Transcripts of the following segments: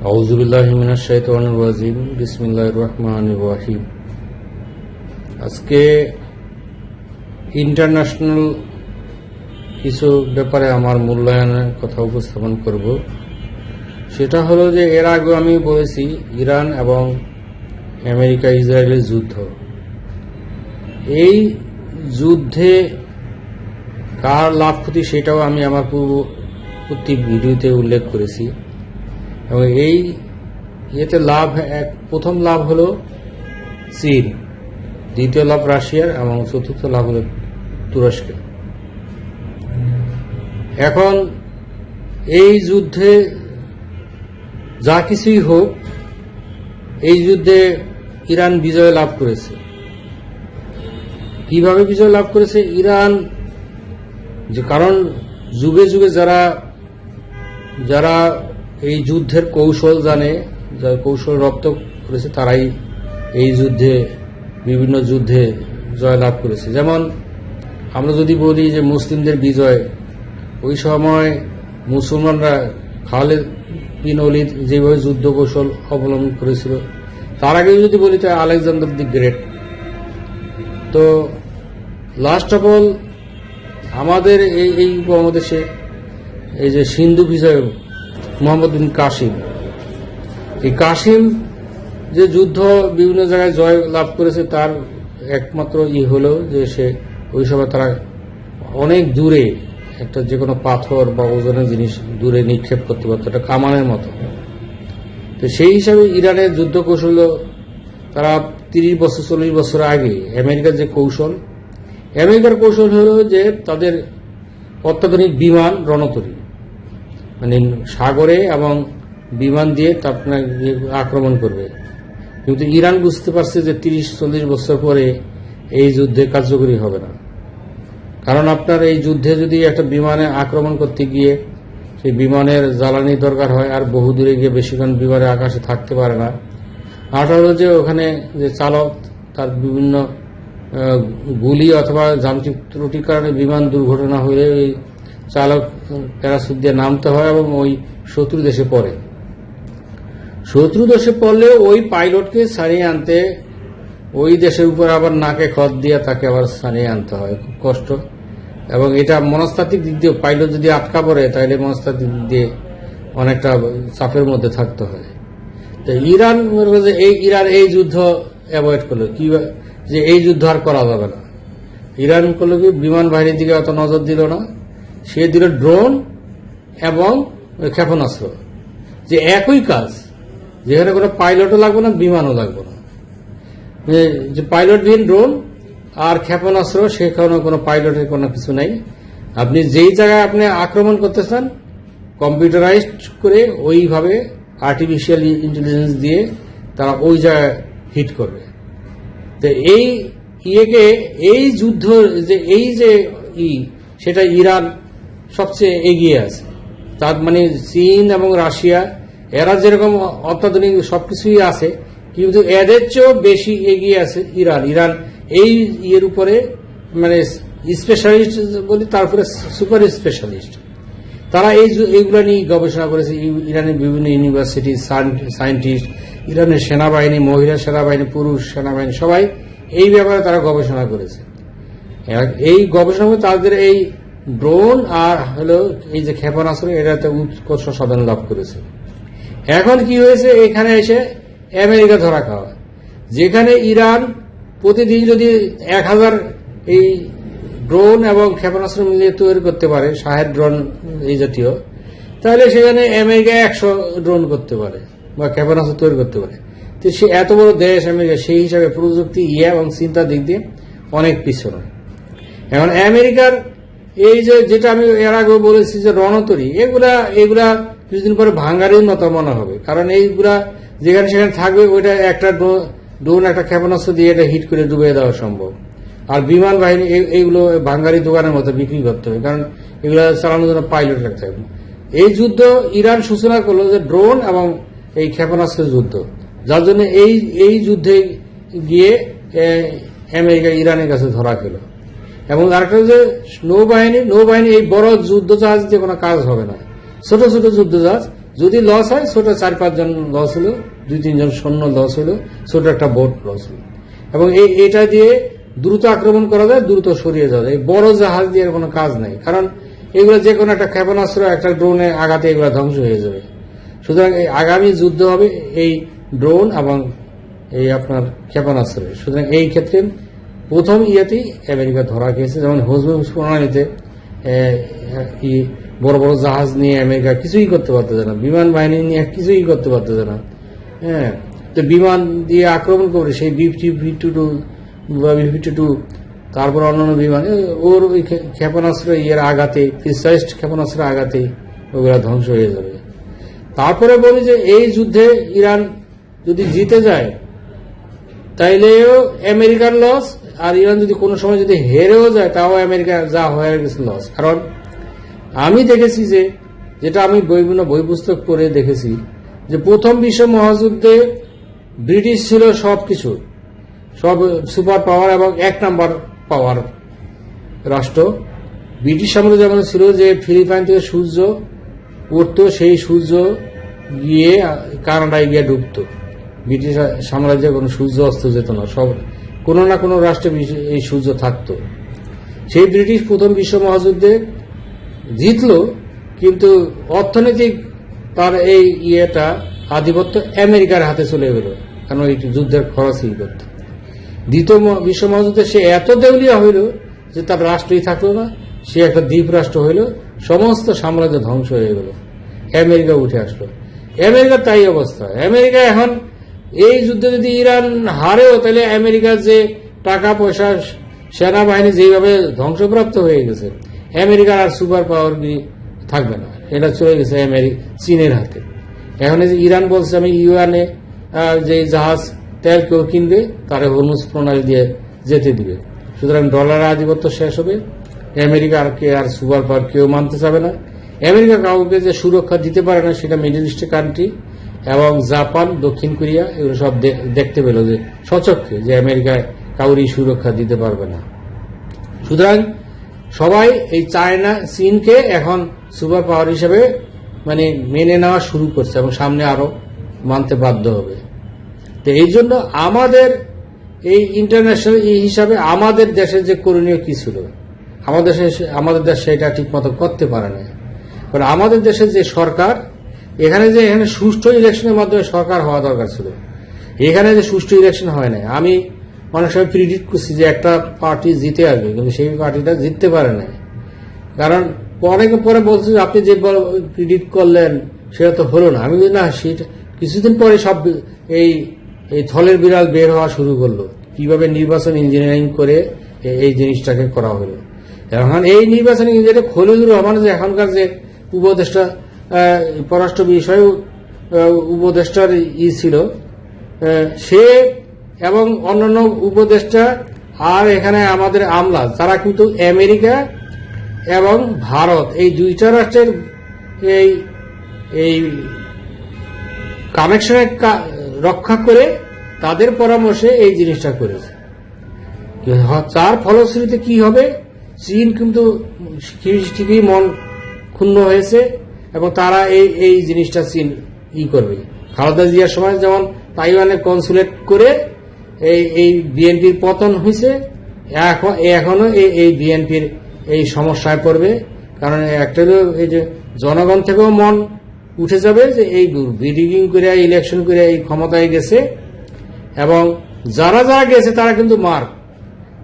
আউযুবিল্লাহি মিনাশ শাইতানির রাজিম। বিসমিল্লাহির রহমানির রহিম। আজকে ইন্টারন্যাশনাল কিছু ব্যাপারে আমার মূল্যায়নের কথা উপস্থাপন করব। সেটা হলো যে এর আগে আমি বলেছি ইরান এবং আমেরিকা ইসরায়েলের যুদ্ধ। এই যুদ্ধে কার লাভ ক্ষতি সেটাও আমি আমার পূর্ববর্তী ভিডিওতে উল্লেখ করেছি। এবং এই ইয়েতে প্রথম লাভ হলো চীন, দ্বিতীয় লাভ রাশিয়ার এবং চতুর্থ লাভ হলো তুরস্কের। এখন এই যুদ্ধে যা কিছুই হোক, এই যুদ্ধে ইরান বিজয় লাভ করেছে। কিভাবে বিজয় লাভ করেছে ইরান? যে কারণ যুগে যুগে যারা এই যুদ্ধের কৌশল জানে, যারা কৌশল রপ্ত করেছে, তারাই এই বিভিন্ন যুদ্ধে জয়লাভ করেছে। যেমন আমরা যদি বলি যে মুসলিমদের বিজয়, ওই সময় মুসলমানরা খালিদ বিন ওলীদ যেভাবে যুদ্ধ কৌশল অবলম্বন করেছিল, তার আগে যদি বলি তো আলেকজান্ডার দি গ্রেট। তো লাস্ট অফ অল আমাদের এই উপমহাদেশে এই যে সিন্ধু বিজয় মোহাম্মদ বিন কাসিম, এই কাসিম যে যুদ্ধ বিভিন্ন জায়গায় জয় লাভ করেছে, তার একমাত্র হলো যে সে ওই সময় তারা অনেক দূরে একটা যে কোনো পাথর বা ওজনের জিনিস দূরে নিক্ষেপ করতে পারত, একটা কামানের মতো। তো সেই হিসাবে ইরানের যুদ্ধ কৌশল, তারা 30 বছর 40 বছর আগে আমেরিকার যে কৌশল, আমেরিকার কৌশল হলো যে তাদের অত্যাধুনিক বিমান রণতরী, মানে সাগরে এবং বিমান দিয়ে আপনার আক্রমণ করবে। কিন্তু ইরান বুঝতে পারছে যে 30-40 বছর পরে এই যুদ্ধে কার্যকরী হবে না। কারণ আপনার এই যুদ্ধে যদি একটা বিমানে আক্রমণ করতে গিয়ে সেই বিমানের জ্বালানি দরকার হয়, আর বহু দূরে গিয়ে বেশিক্ষণ বিমানে আকাশে থাকতে পারে না। আর হলো যে ওখানে যে চালক, তার বিভিন্ন গুলি অথবা যান্ত্রিক ত্রুটির কারণে বিমান দুর্ঘটনা হলে ওই চালক প্যারাসুট দিয়ে নামতে হয় এবং ওই শত্রু দেশে পড়ে। শত্রু দেশে পড়লে ওই পাইলটকে ছাড়িয়ে আনতে ওই দেশের উপর আবার নাকে খত দিয়ে তাকে আবার ছাড়িয়ে আনতে হয়, খুব কষ্ট। এবং এটা মনস্তাত্ত্বিক দিক দিয়ে, পাইলট যদি আটকা পড়ে তাহলে মনস্তাত্ত্বিক দিক দিয়ে অনেকটা চাপের মধ্যে থাকতে হয়। তো ইরান এই যুদ্ধ অ্যাভয়েড করলো কি, যে এই যুদ্ধ আর করা যাবে না। ইরান করলো কি, বিমান বাহিনীর দিকে অত নজর দিল না, সে দিল ড্রোন এবং ক্ষেপণাস্ত্র। যে একই কাজ, যেখানে কোনো পাইলটও লাগবে না, বিমানও লাগবে না, যে পাইলটবিহীন ড্রোন আর ক্ষেপণাস্ত্র, সেখানে কোনো পাইলটের কোনো কিছু নাই। আপনি যেই জায়গায় আপনি আক্রমণ করতে চান, কম্পিউটারাইজড করে ওইভাবে আর্টিফিশিয়াল ইন্টেলিজেন্স দিয়ে তারা ওই জায়গায় হিট করবে। তো এই যুদ্ধ সেটা ইরান সবচেয়ে এগিয়ে আছে। তার মানে চীন এবং রাশিয়া, এরা যেরকম অত্যাধুনিক সবকিছুই আছে, কিন্তু এদের চেয়েও বেশি এগিয়ে আছে ইরান এই উপরে, মানে স্পেশালিস্ট বলি, তারপরে সুপার স্পেশালিস্ট। তারা এইগুলো নিয়ে গবেষণা করেছে। ইরানের বিভিন্ন ইউনিভার্সিটি, সায়েন্টিস্ট, ইরানের সেনাবাহিনী, মহিলা সেনাবাহিনী, পুরুষ সেনাবাহিনী, সবাই এই ব্যাপারে তারা গবেষণা করেছে। এই গবেষণা করে তাদের এই ড্রোন আর হলো এই যে ক্ষেপণাস্ত্র, এটাতে উৎকর্ষ সাধন লাভ করেছে। এখন কি হয়েছে, এখানে এসে আমেরিকা ধরা খাওয়া। যেখানে ইরান প্রতিদিন যদি 1000 এই ড্রোন এবং ক্ষেপণাস্ত্র মিলিয়ে তৈরি করতে পারে, শাহেদ ড্রোন এই জাতীয়, তাহলে সেখানে আমেরিকা 100 ড্রোন করতে পারে বা ক্ষেপণাস্ত্র তৈরি করতে পারে। তো সে এত বড় দেশ আমেরিকা, সেই হিসাবে প্রযুক্তি এবং চিন্তার দিক দিয়ে অনেক পিছনে। এখন আমেরিকার এই যেটা আমি এর আগে বলেছি যে রণতরী, এগুলা কিছুদিন পরে ভাঙ্গারের মতো মনে হবে। কারণ এইগুলা যেখানে সেখানে থাকবে, ওইটা একটা ড্রোন একটা ক্ষেপণাস্ত্র দিয়ে এটা হিট করে ডুবিয়ে দেওয়া সম্ভব। আর বিমান বাহিনী এইগুলো ভাঙ্গারি দোকানের মতো বিক্রি করতে হবে, কারণ এগুলো চালানোর জন্য পাইলট লাগতে হবে। এই যুদ্ধ ইরান সূচনা করলো যে ড্রোন এবং এই ক্ষেপণাস্ত্রের যুদ্ধ, যার জন্য এই যুদ্ধে গিয়ে আমেরিকা ইরানের কাছে ধরা খেল। এবং আরেকটা যে নৌবাহিনী এই বড় যুদ্ধ জাহাজ দিয়ে কোনো কাজ হবে না, ছোট ছোট যুদ্ধ জাহাজ যদি লস হয় ছোট 4-5 জন লস হলো, 2-3 জন সৈন্য লস হলো, ছোট একটা বোট লস হলো, এবং এটা দিয়ে দ্রুত আক্রমণ করা যায়, দ্রুত সরিয়ে যাওয়া যায়। বড় জাহাজ দিয়ে কোনো কাজ নাই, কারণ এগুলো যে কোনো একটা ক্ষেপণাস্ত্র, একটা ড্রোনে আঘাতে এগুলো ধ্বংস হয়ে যাবে। সুতরাং এই আগামী যুদ্ধ হবে এই ড্রোন এবং এই আপনার ক্ষেপণাস্ত্রের। সুতরাং এই ক্ষেত্রে প্রথম ইয়েতেই আমেরিকা ধরা খেয়েছে। যেমন হরমুজ প্রণালীতে বড় বড় জাহাজ নিয়ে আমেরিকা কিছুই করতে পারতেছে না, বিমান বাহিনী নিয়ে কিছুই করতে পারতেছে না। হ্যাঁ, তো বিমান দিয়ে আক্রমণ করে সেই B-52 বা B-52, তারপর অন্যান্য বিমান ওর ওই ক্ষেপণাস্ত্র আঘাতে, প্রিসাইজড ক্ষেপণাস্ত্রের আঘাতে ওগুলা ধ্বংস হয়ে যাবে। তারপরে বলি যে এই যুদ্ধে ইরান যদি জিতে যায় তাইলেও আমেরিকার লস, আর ইরান যদি কোনো সময় যদি হেরেও যায় তাও আমেরিকা যা হয়ে গেছে লস। কারণ আমি দেখেছি যে, যেটা আমি বিভিন্ন বই পুস্তক পড়ে দেখেছি, যে প্রথম বিশ্ব মহাযুদ্ধে ব্রিটিশ ছিল সবকিছু, সব সুপার পাওয়ার এবং 1 নাম্বার পাওয়ার রাষ্ট্র। ব্রিটিশ সাম্রাজ্য যেমন ছিল যে ফিলিপাইন থেকে সূর্য উঠতো, সেই সূর্য গিয়ে কানাডায় গিয়ে ডুবতো। ব্রিটিশ সাম্রাজ্যে কোনো সূর্য অস্ত যেত না, সব কোনো না কোনো রাষ্ট্রে এই সূর্য থাকতো। সেই ব্রিটিশ প্রথম বিশ্ব মহাযুদ্ধে জিতলো, কিন্তু অর্থনৈতিক তার এই আধিপত্য আমেরিকার হাতে চলে গেল, কারণ এই যুদ্ধের খরচই করত। দ্বিতীয় বিশ্ব মহাযুদ্ধে সে এত দেউলিয়া হইল যে তার রাষ্ট্রই থাকলো না, সে একটা দ্বীপ রাষ্ট্র হইল, সমস্ত সাম্রাজ্য ধ্বংস হয়ে গেল, আমেরিকা উঠে আসলো। আমেরিকার তাই অবস্থা। আমেরিকা এখন এই যুদ্ধে যদি ইরান হারেও, তাহলে আমেরিকার যে টাকা পয়সা, সেনাবাহিনী যেভাবে ধ্বংসপ্রাপ্ত হয়ে গেছে, আমেরিকার আর সুপার পাওয়ার থাকবে না, এটা চলে গেছে চীনের হাতে। এখন যে ইরান বলছে আমি ইউএনএ যে জাহাজ তেল কেউ কিনবে তারে হরমুজ প্রণালী দিয়ে যেতে দিবে। সুতরাং ডলারের আধিপত্য শেষ হবে, আমেরিকা আর সুপার পাওয়ার কেউ মানতে চাবে না। আমেরিকা কাউকে যে সুরক্ষা দিতে পারে না, সেটা মিডল ইস্টের কান্ট্রি এবং জাপান, দক্ষিণ কোরিয়া এগুলো সব দেখতে পেল যে সচক্ষে যে আমেরিকায় কাউরই সুরক্ষা দিতে পারবে না। সুতরাং সবাই এই চায়না, চীনকে এখন সুপার পাওয়ার হিসেবে মেনে নেওয়া শুরু করছে এবং সামনে আরো মানতে বাধ্য হবে। তো এই জন্য আমাদের এই ইন্টারন্যাশনাল হিসাবে আমাদের দেশের যে করণীয় কি ছিল, আমাদের দেশ সেটা ঠিক মতো করতে পারে না। কারণ আমাদের দেশের যে সরকার, এখানে সুষ্ঠু ইলেকশনের মাধ্যমে সরকার হওয়া দরকার ছিল, এখানে যে সুষ্ঠু ইলেকশন হয় না। আমি অনেক সময় প্রিডিক্ট করছি যে একটা পার্টি জিতে আসবে, কিন্তু সেই পার্টিটা জিততে পারে না। কারণ অনেকে পরে বলছে আপনি যে প্রিডিক্ট করলেন সেটা তো হলো না। আমি বলি না, সেটা কিছুদিন পরে সব এই থলের বিড়াল বের হওয়া শুরু করলো, কিভাবে নির্বাচন ইঞ্জিনিয়ারিং করে এই জিনিসটাকে করা হলো। এখন এই নির্বাচন ইঞ্জিনিয়ারিং খলিলুর রহমান যে এখনকার যে উপদেষ্টা, পররাষ্ট্র বিষয় উপদেষ্টার ছিল, সে এবং অন্যান্য উপদেষ্টা আর এখানে আমাদের আমলা, তারা কিন্তু আমেরিকা এবং ভারত এই দুইটা রাষ্ট্রের এই কানেকশনের রক্ষা করে তাদের পরামর্শে এই জিনিসটা করেছে। তার ফলশ্রুতিতে কি হবে, চীন কিন্তু ঠিকই মন ক্ষুণ্ণ হয়েছে এবং তারা এই জিনিসটা চীন করবে। খালেদা জিয়ার সময় যেমন তাইওয়ানে কনসুলেট করে এই বিএনপির পতন হয়েছে, এখনো এই বিএনপির এই সমস্যায় পড়বে। কারণ একটা হলো এই যে জনগণ থেকেও মন উঠে যাবে যে এই বিডিং করে ইলেকশন করে এই ক্ষমতায় গেছে, এবং যারা গেছে তারা কিন্তু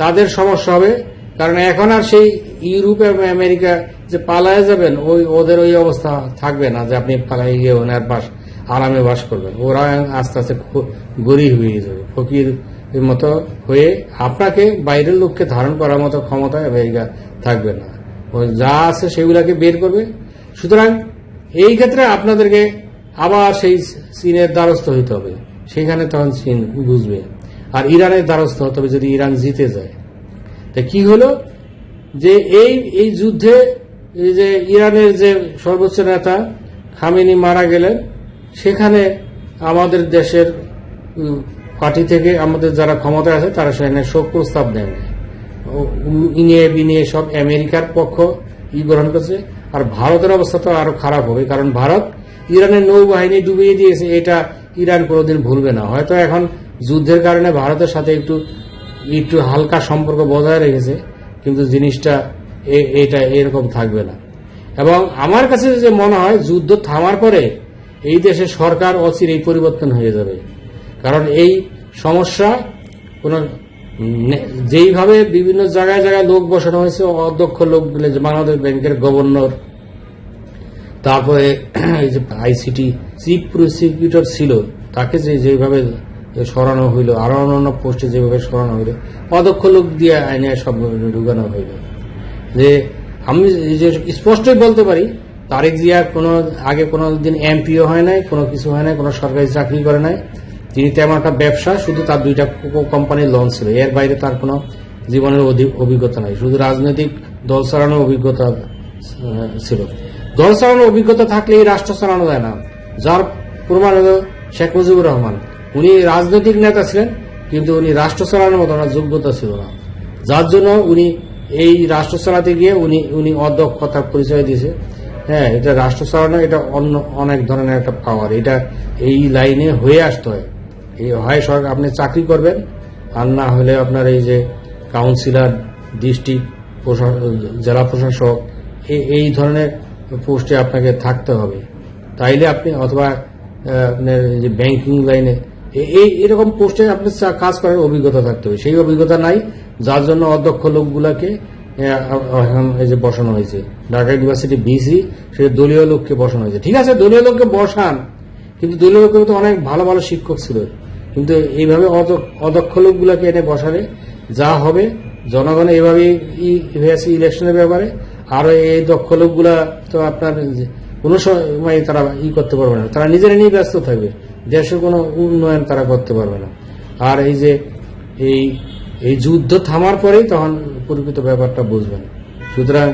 তাদের সমস্যা হবে। কারণ এখন আর সেই ইউরোপ এবং আমেরিকা যে পালায় যাবেন, ওদের ওই অবস্থা থাকবে না যে আপনি পালাই গিয়ে ওনার আরামে বাস করবেন। ওরা আস্তে আস্তে গরিব হয়ে যাবে, ফকির মতো হয়ে আপনাকে বাইরের লোককে ধারণ করার মতো ক্ষমতা আমেরিকা থাকবে না। যা আছে সেগুলাকে বের করবে। সুতরাং এই ক্ষেত্রে আপনাদেরকে আবার সেই চীনের দ্বারস্থ হইতে হবে, সেখানে তখন চীন বুঝবে। আর ইরানের দ্বারস্থ হতে হবে যদি ইরান জিতে যায়। তা কি হলো যে এই যুদ্ধে এই যে ইরানের যে সর্বোচ্চ নেতা খামেনি মারা গেলেন, সেখানে আমাদের দেশের পার্টি থেকে আমাদের যারা ক্ষমতায় আছে তারা সেখানে শোক প্রস্তাব দেন, ইনিয়ে বিনিয়ে সব আমেরিকার পক্ষ গ্রহণ করছে। আর ভারতের অবস্থা তো আরো খারাপ হবে, কারণ ভারত ইরানের নৌবাহিনী ডুবিয়ে দিয়েছে, এটা ইরান কোনোদিন ভুলবে না। হয়তো এখন যুদ্ধের কারণে ভারতের সাথে একটু একটু হালকা সম্পর্ক বজায় রেখেছে, কিন্তু জিনিসটা এটা এরকম থাকবে না। এবং আমার কাছে যে মনে হয় যুদ্ধ থামার পরে এই দেশের সরকার অচিরেই পরিবর্তন হয়ে যাবে। কারণ এই সমস্যা কোন যেইভাবে বিভিন্ন জায়গায় জায়গায় লোক বসানো হয়েছে, অধ্যক্ষ লোক বলে, যে বাংলাদেশ ব্যাংকের গভর্নর, তারপরে এই যে আইসিটি চিফ প্রসিকিউটর ছিল, তাকে যেভাবে সরানো হইল, আরো অন্যান্য পোস্টে যেভাবে সরানো হইল, অদক্ষ লোক দিয়ে আইনে সব ঢুকানো হইল। যে আমি যে স্পষ্টই বলতে পারি, তারেক জিয়া আগে কোনো দিন এমপিও হয় নাই, কোনো কিছু হয় নাই, কোনো সরকারি চাকরি করে নাই। তিনি তেমন একটা ব্যবসা, শুধু তার 2টা কোম্পানির লোন ছিল, এর বাইরে তার কোনো জীবনের অভিজ্ঞতা নাই। শুধু রাজনৈতিক দল চালানোর অভিজ্ঞতা ছিল। দল চালানোর অভিজ্ঞতা থাকলে এই রাষ্ট্র চালানো যায় না। যার প্রমাণ হল শেখ মুজিবুর রহমান। উনি রাজনৈতিক নেতা ছিলেন, কিন্তু উনি রাষ্ট্র চালানোর মতো যোগ্যতা ছিল না, যার জন্য উনি এই রাষ্ট্র চালাতে গিয়ে উনি অদক্ষতার পরিচয় দিয়েছে। হ্যাঁ, এটা রাষ্ট্র চালানো, এটা অন্য অনেক ধরনের একটা পাওয়ার, এটা এই লাইনে হয়ে আসতে হয়। এই হয় সরকার, আপনি চাকরি করবেন, আর না হলে আপনার এই যে কাউন্সিলর, ডিস্ট্রিক্ট জেলা প্রশাসক, এই ধরনের পোস্টে আপনাকে থাকতে হবে। তাইলে আপনি, অথবা আপনার যে ব্যাংকিং লাইনে, এরকম পোস্টে আপনি কাজ করার অভিজ্ঞতা থাকতে হবে। সেই অভিজ্ঞতা নাই, যার জন্য অদক্ষ লোকগুলাকে এই যে বসানো হয়েছে। ঢাকা ইউনিভার্সিটি ভিসি, সে দলীয় লোককে বসানো হয়েছে। ঠিক আছে, দলীয় লোককে বসান, কিন্তু দলীয় লোকের তো অনেক ভালো ভালো শিক্ষক ছিল। কিন্তু এইভাবে অদক্ষ লোকগুলাকে এনে বসালে যা হবে, জনগণ এইভাবেই হয়েছে ইলেকশনের ব্যাপারে। আর এই দক্ষ লোকগুলা তো আপনার কোনো সময় তারা করতে পারবে না, তারা নিজেরা নিয়ে ব্যস্ত থাকবে, দেশের কোনো উন্নয়ন তারা করতে পারবে না। আর এই যে এই যুদ্ধ থামার পরেই তখন পরিকৃত ব্যাপারটা বুঝবেন। সুতরাং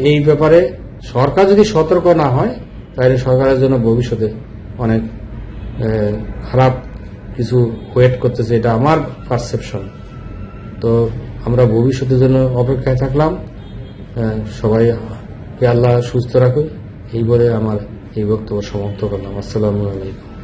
এই ব্যাপারে সরকার যদি সতর্ক না হয়, তাহলে সরকারের জন্য ভবিষ্যতে অনেক খারাপ কিছু ওয়েট করতেছে, এটা আমার পারসেপশন। তো আমরা ভবিষ্যতের জন্য অপেক্ষায় থাকলাম। সবাইকে আল্লাহ সুস্থ রাখুক, এই বলে আমার এই বক্তব্য সমাপ্ত করলাম। আসসালামু আলাইকুম।